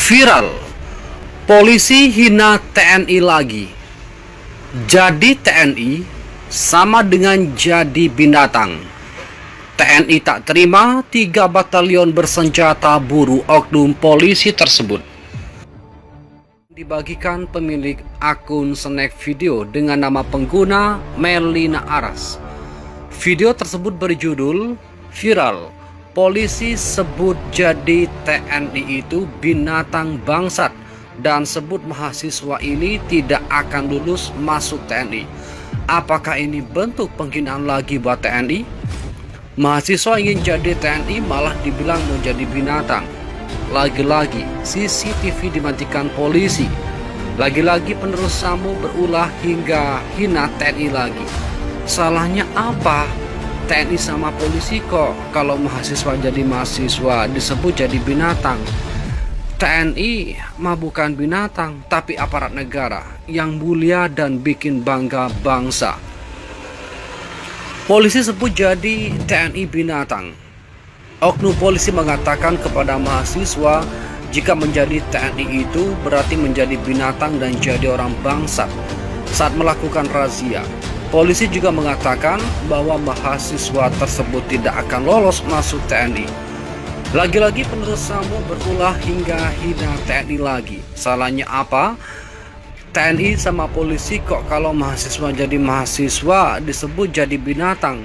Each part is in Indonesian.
Viral, polisi hina TNI lagi. Jadi TNI sama dengan jadi binatang. TNI tak terima 3 batalion bersenjata buru oknum polisi tersebut. Dibagikan pemilik akun snack video dengan nama pengguna Melina Aras. Video tersebut berjudul viral. Polisi sebut jadi TNI itu binatang bangsat dan sebut mahasiswa ini tidak akan lulus masuk TNI. Apakah ini bentuk penghinaan lagi buat TNI? Mahasiswa ingin jadi TNI malah dibilang mau jadi binatang. Lagi-lagi CCTV dimatikan polisi. Lagi-lagi penerus Sambo berulah hingga hina TNI lagi. Salahnya apa? TNI sama polisi kok kalau mahasiswa jadi mahasiswa disebut jadi binatang. TNI mah bukan binatang tapi aparat negara yang mulia dan bikin bangga bangsa. Polisi sebut jadi TNI binatang. Oknum polisi mengatakan kepada mahasiswa jika menjadi TNI itu berarti menjadi binatang dan jadi orang bangsat. Saat melakukan razia, polisi juga mengatakan bahwa mahasiswa tersebut tidak akan lolos masuk TNI. Lagi-lagi penerus Sambo berulah hingga hina TNI lagi. Salahnya apa? TNI sama polisi kok kalau mahasiswa jadi mahasiswa disebut jadi binatang.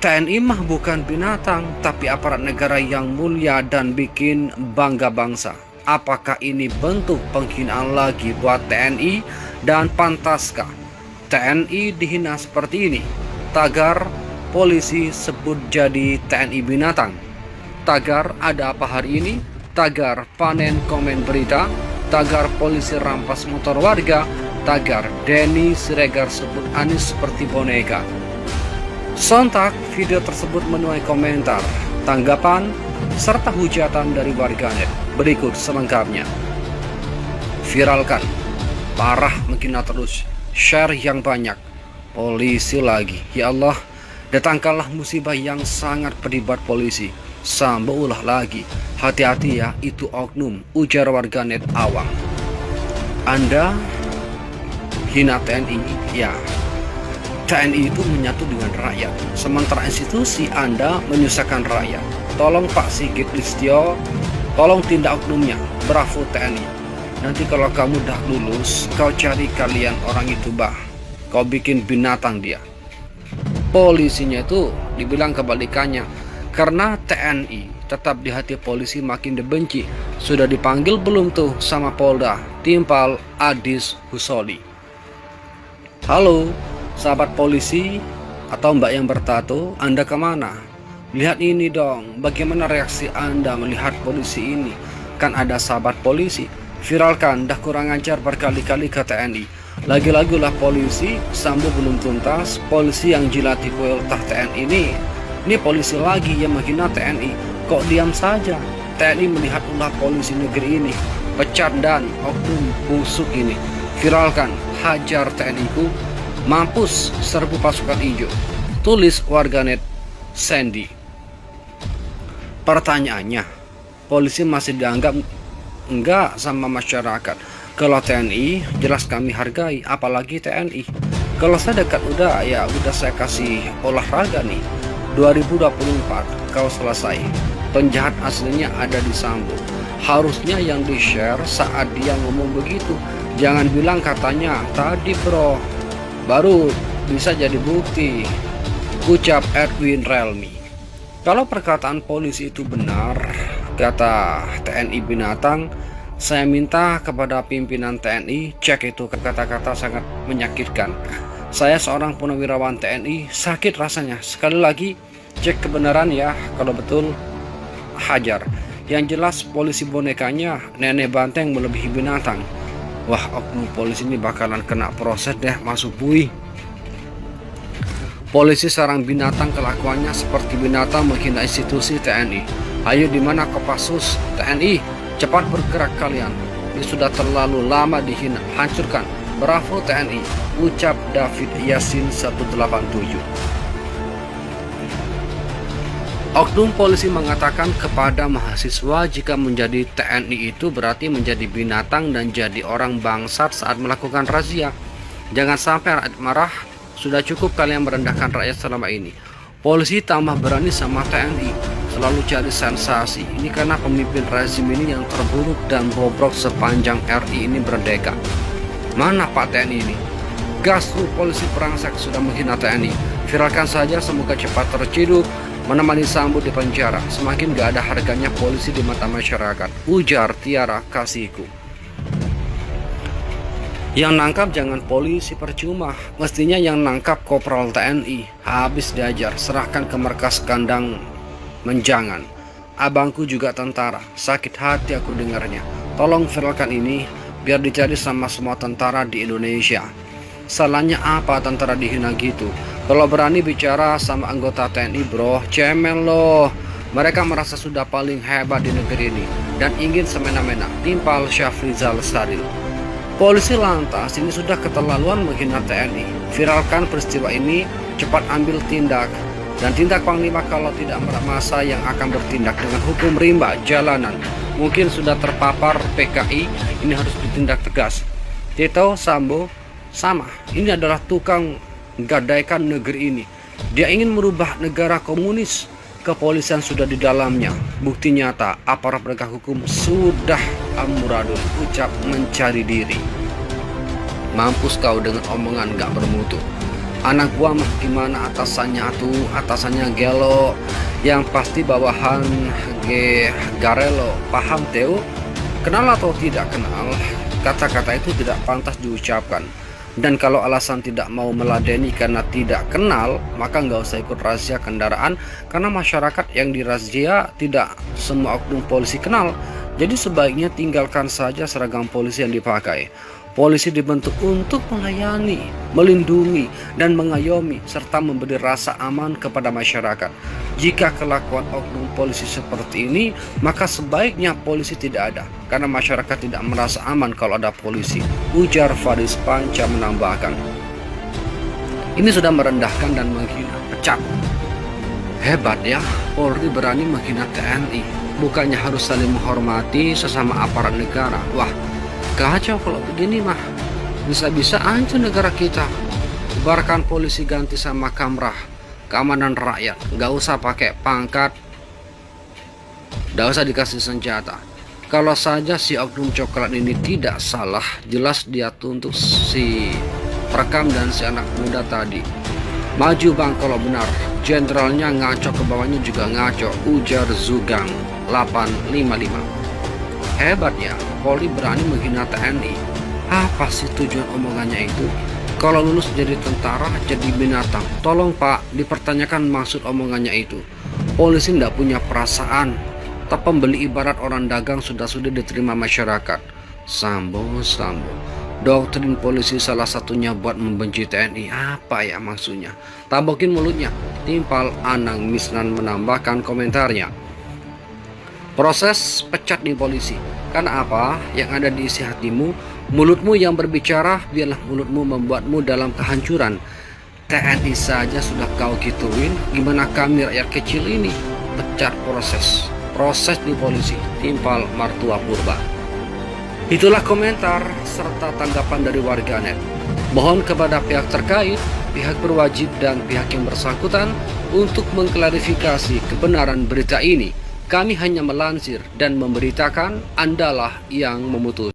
TNI mah bukan binatang tapi aparat negara yang mulia dan bikin bangga bangsa. Apakah ini bentuk penghinaan lagi buat TNI dan pantaskah TNI dihina seperti ini? Tagar polisi sebut jadi TNI binatang. Tagar ada apa hari ini? Tagar panen komen berita. Tagar polisi rampas motor warga. Tagar Denny Siregar sebut Anies seperti boneka. Sontak video tersebut menuai komentar, tanggapan, serta hujatan dari warganet. Berikut selengkapnya. Viralkan, parah menghina terus, share yang banyak. Polisi lagi, ya Allah, datangkanlah musibah yang sangat pedih buat polisi. Sambo ulah lagi, hati-hati ya, itu oknum, ujar warganet awam. Anda hina TNI, ya. TNI itu menyatu dengan rakyat, sementara institusi Anda menyusahkan rakyat. Tolong Pak Sigit Listio, tolong tindak oknumnya. Bravo TNI. Nanti kalau kamu udah lulus, kau cari kalian orang itu bah. Kau bikin binatang dia. Polisinya itu dibilang kebalikannya. Karena TNI tetap di hati polisi makin dibenci. Sudah dipanggil belum tuh sama Polda, Timpal Adis Husoli. Halo sahabat polisi atau mbak yang bertato, Anda kemana? Lihat ini dong, bagaimana reaksi Anda melihat polisi ini? Kan ada sahabat polisi. Viralkan, dah kurang ajar berkali-kali ke TNI. Lagi-lagi lah polisi, Sambo belum tuntas. Polisi yang jilati kuiltah TNI ini polisi lagi yang menghina TNI. Kok diam saja? TNI melihat ulah polisi negeri ini. Pecat dan oknum busuk ini. Viralkan, hajar TNI ku. Mampus serbu pasukan hijau. Tulis warganet Sandy. Pertanyaannya, polisi masih dianggap enggak sama masyarakat? Kalau TNI jelas kami hargai, apalagi TNI. Kalau saya dekat udah saya kasih olahraga nih. 2024 kau selesai. Penjahat aslinya ada di Sambo. Harusnya yang di-share saat dia ngomong begitu. Jangan bilang katanya tadi bro, baru bisa jadi bukti, ucap Edwin Relmi. Kalau perkataan polisi itu benar, kata TNI binatang, saya minta kepada pimpinan TNI cek itu kata-kata sangat menyakitkan. Saya seorang purnawirawan TNI, sakit rasanya. Sekali lagi cek kebenaran ya, kalau betul hajar. Yang jelas polisi bonekanya nenek banteng melebihi binatang. Wah, oknum polisi ini bakalan kena proses deh, masuk bui. Polisi sarang binatang, kelakuannya seperti binatang menghina institusi TNI. Ayo dimana Kopassus TNI, cepat bergerak kalian. Ini sudah terlalu lama dihina, hancurkan. Bravo TNI, ucap David Yasin 187. Oknum polisi mengatakan kepada mahasiswa jika menjadi TNI itu berarti menjadi binatang dan jadi orang bangsat saat melakukan razia. Jangan sampai rakyat marah, sudah cukup kalian merendahkan rakyat selama ini. Polisi tambah berani sama TNI, selalu cari sensasi. Ini karena pemimpin rezim ini yang terburuk dan bobrok sepanjang RI ini merdeka. Mana Pak TNI ini? Gas lu polisi perangsek sudah menghina TNI. Viralkan saja, semoga cepat terciduk. Menemani Sambo di penjara, semakin gak ada harganya polisi di mata masyarakat, ujar Tiara kasihku. Yang nangkap jangan polisi percuma, mestinya yang nangkap Kopral TNI. Habis diajar, serahkan ke markas kandang menjangan. Abangku juga tentara, sakit hati aku dengarnya. Tolong viralkan ini, biar dicari sama semua tentara di Indonesia. Salahnya apa tentara dihina gitu? Kalau berani bicara sama anggota TNI bro, cemen loh. Mereka merasa sudah paling hebat di negeri ini dan ingin semena-mena, timpal Syafrizal Saril. Polisi lantas ini sudah keterlaluan menghina TNI. Viralkan peristiwa ini, cepat ambil tindak. Dan tindak Panglima kalau tidak masa yang akan bertindak dengan hukum rimba jalanan. Mungkin sudah terpapar PKI, ini harus ditindak tegas. Tito Sambo sama, ini adalah tukang gadaikan negeri ini. Dia ingin merubah negara komunis. Kepolisian sudah di dalamnya. Bukti nyata, aparat penegak hukum sudah amburadul, ucap mencari diri. Mampus kau dengan omongan gak bermutu. Anak gua mah gimana atasannya tuh, atasannya gelo. Yang pasti bawahan garelo. Paham Teo? Kenal atau tidak kenal, kata-kata itu tidak pantas diucapkan. Dan kalau alasan tidak mau meladeni karena tidak kenal, maka nggak usah ikut razia kendaraan, karena masyarakat yang dirazia tidak semua oknum polisi kenal. Jadi sebaiknya tinggalkan saja seragam polisi yang dipakai. Polisi dibentuk untuk melayani, melindungi, dan mengayomi, serta memberi rasa aman kepada masyarakat. Jika kelakuan oknum polisi seperti ini, maka sebaiknya polisi tidak ada, karena masyarakat tidak merasa aman kalau ada polisi, ujar Faris Panca menambahkan. Ini sudah merendahkan dan menghina, pecat. Hebat ya, Polri berani menghina TNI. Bukannya harus saling menghormati sesama aparat negara. Wah, kacau kalau begini mah. Bisa-bisa aja negara kita. Bubarkan polisi, ganti sama Kamrah, keamanan rakyat. Gak usah pakai pangkat, gak usah dikasih senjata. Kalau saja si oknum coklat ini tidak salah, jelas dia tuntut si perekam dan si anak muda tadi. Maju bang kalau benar. Jenderalnya ngaco, ke bawahnya juga ngaco, ujar Zugang 855. Hebat ya, Polri berani menghina TNI. Apa sih tujuan omongannya itu? Kalau lulus jadi tentara, jadi binatang. Tolong pak, dipertanyakan maksud omongannya itu. Polisi tidak punya perasaan. Tak pembeli ibarat orang dagang sudah diterima masyarakat. Sambo. Doktrin polisi salah satunya buat membenci TNI. Apa ya maksudnya? Tabokin mulutnya. Timpal Anang Misnan menambahkan komentarnya. Proses pecat di polisi. Karena apa? Yang ada di isi hatimu, mulutmu yang berbicara, biarlah mulutmu membuatmu dalam kehancuran. TNI saja sudah kau gituin, gimana kami rakyat kecil ini? Pecat proses di polisi. Timpal Martua Purba. Itulah komentar serta tanggapan dari warganet. Mohon kepada pihak terkait, pihak berwajib dan pihak yang bersangkutan untuk mengklarifikasi kebenaran berita ini. Kami hanya melansir dan memberitakan, Andalah yang memutus.